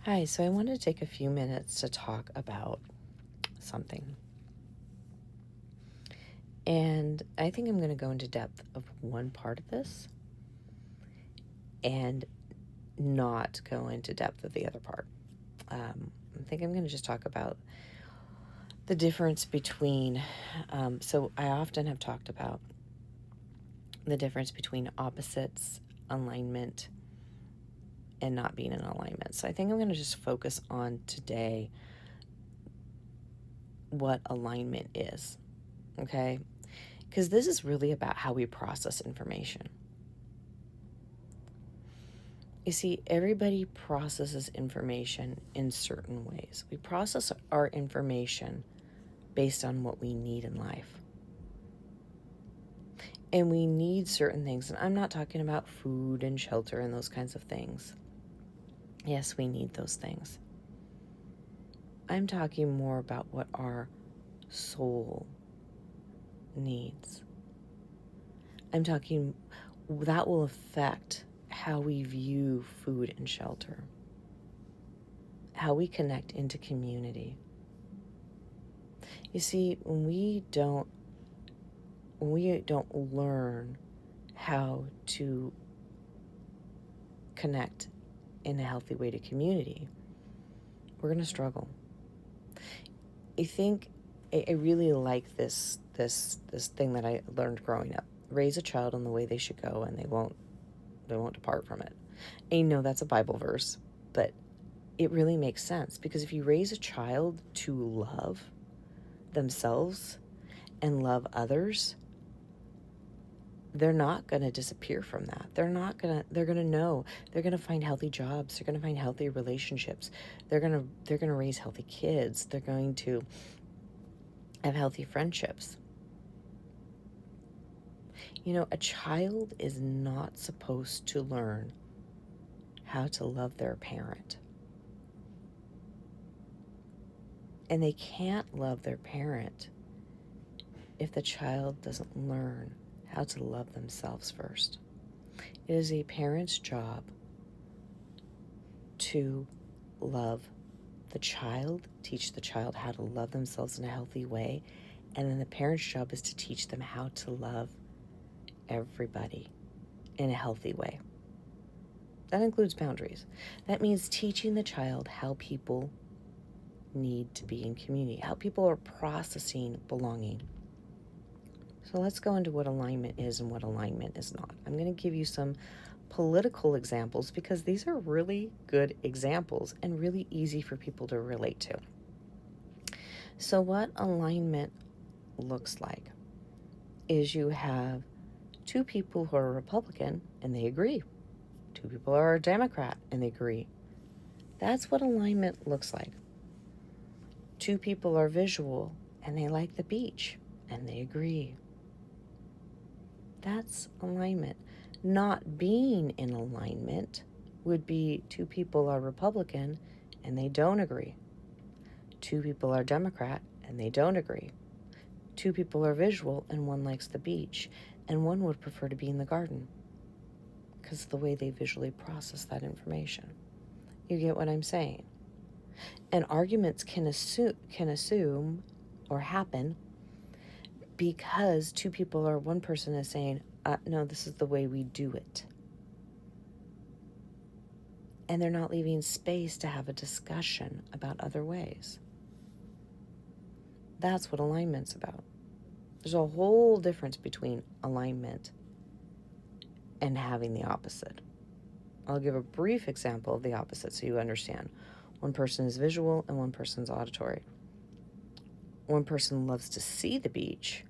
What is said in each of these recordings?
Hi, so I want to take a few minutes to talk about something. And I think I'm going to go into depth of one part of this and not go into depth of the other part. I think I'm going to just talk about the difference between, so I often have talked about the difference between opposites, alignment, and not being in alignment. So I think I'm going to just focus on today what alignment is, okay? Because this is really about how we process information. You see, everybody processes information in certain ways. We process our information based on what we need in life. And we need certain things. And I'm not talking about food and shelter and those kinds of things. Yes, we need those things. I'm talking more about what our soul needs. I'm talking that will affect how we view food and shelter, how we connect into community. You see, when we don't learn how to connect in a healthy way to community, we're going to struggle. I think I really like this thing that I learned growing up. Raise a child in the way they should go, and they won't depart from it. And that's a Bible verse, but it really makes sense, because if you raise a child to love themselves and love others, they're not going to disappear from that. They're going to know, they're going to find healthy jobs. They're going to find healthy relationships. They're going to raise healthy kids. They're going to have healthy friendships. A child is not supposed to learn how to love their parent. And they can't love their parent if the child doesn't learn how to love themselves first. It is a parent's job to love the child, teach the child how to love themselves in a healthy way, and then the parent's job is to teach them how to love everybody in a healthy way. That includes boundaries. That means teaching the child how people need to be in community, how people are processing belonging. So let's go into what alignment is and what alignment is not. I'm going to give you some political examples because these are really good examples and really easy for people to relate to. So what alignment looks like is you have two people who are Republican and they agree. Two people are a Democrat and they agree. That's what alignment looks like. Two people are visual and they like the beach and they agree. That's alignment. Not being in alignment would be two people are Republican and they don't agree. Two people are Democrat and they don't agree. Two people are visual and one likes the beach and one would prefer to be in the garden because of the way they visually process that information. You get what I'm saying? And arguments can assume or happen because two people or one person is saying, no, this is the way we do it. And they're not leaving space to have a discussion about other ways. That's what alignment's about. There's a whole difference between alignment and having the opposite. I'll give a brief example of the opposite so you understand. One person is visual and one person's auditory. One person loves to see the beach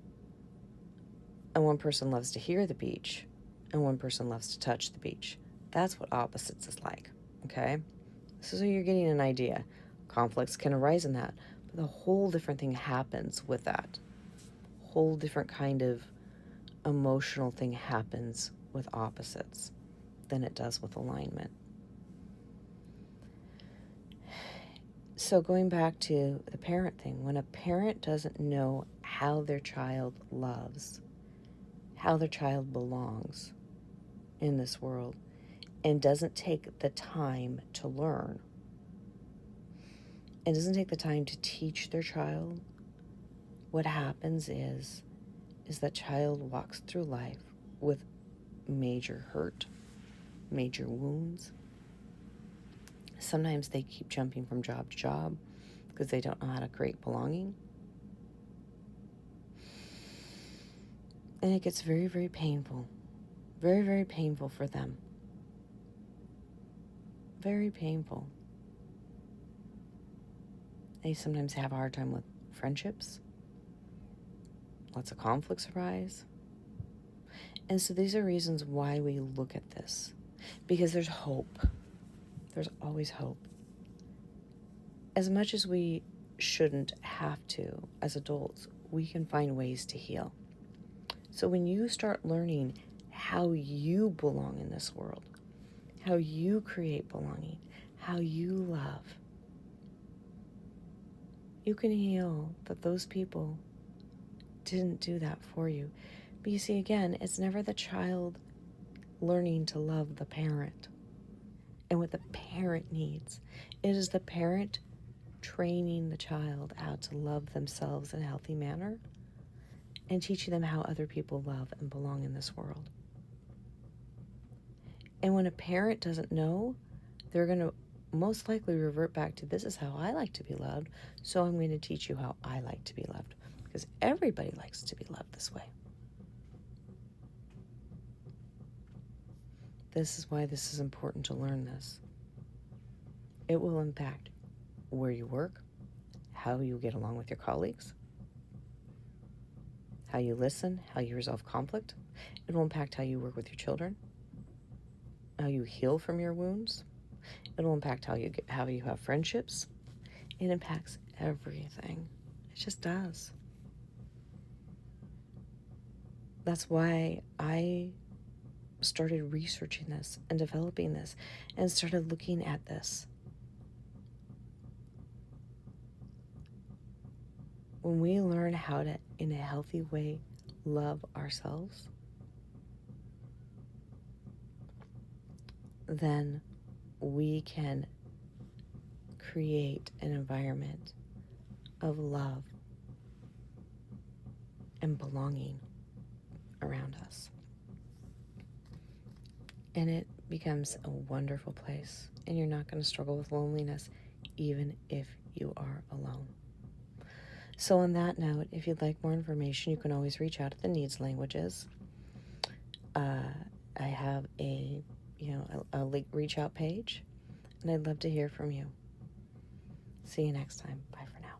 and one person loves to hear the beach and one person loves to touch the beach. That's what opposites is like, okay? So you're getting an idea. Conflicts can arise in that, but a whole different thing happens with that. Whole different kind of emotional thing happens with opposites than it does with alignment. So going back to the parent thing, when a parent doesn't know how their child loves, how their child belongs in this world, and doesn't take the time to learn, and doesn't take the time to teach their child, what happens is that child walks through life with major hurt, major wounds. Sometimes they keep jumping from job to job because they don't know how to create belonging. And it gets very, very painful. Very, very painful for them. Very painful. They sometimes have a hard time with friendships. Lots of conflicts arise. And so these are reasons why we look at this. Because there's hope. There's always hope. As much as we shouldn't have to, as adults, we can find ways to heal. So when you start learning how you belong in this world, how you create belonging, how you love, you can heal that those people didn't do that for you. But you see, again, it's never the child learning to love the parent and what the parent needs. It is the parent training the child how to love themselves in a healthy manner and teaching them how other people love and belong in this world. And when a parent doesn't know, they're going to most likely revert back to, this is how I like to be loved, so I'm going to teach you how I like to be loved. Because everybody likes to be loved this way. This is why this is important to learn this. It will impact where you work, how you get along with your colleagues, how you listen, how you resolve conflict. It will impact how you work with your children, how you heal from your wounds. It will impact how you have friendships. It impacts everything. It just does. That's why I started researching this and developing this and started looking at this. When we learn how to, in a healthy way, love ourselves, then we can create an environment of love and belonging around us. And it becomes a wonderful place. And you're not going to struggle with loneliness, even if you are alone. So on that note, if you'd like more information, you can always reach out at the Needs Languages. I have a reach out page, and I'd love to hear from you. See you next time. Bye for now.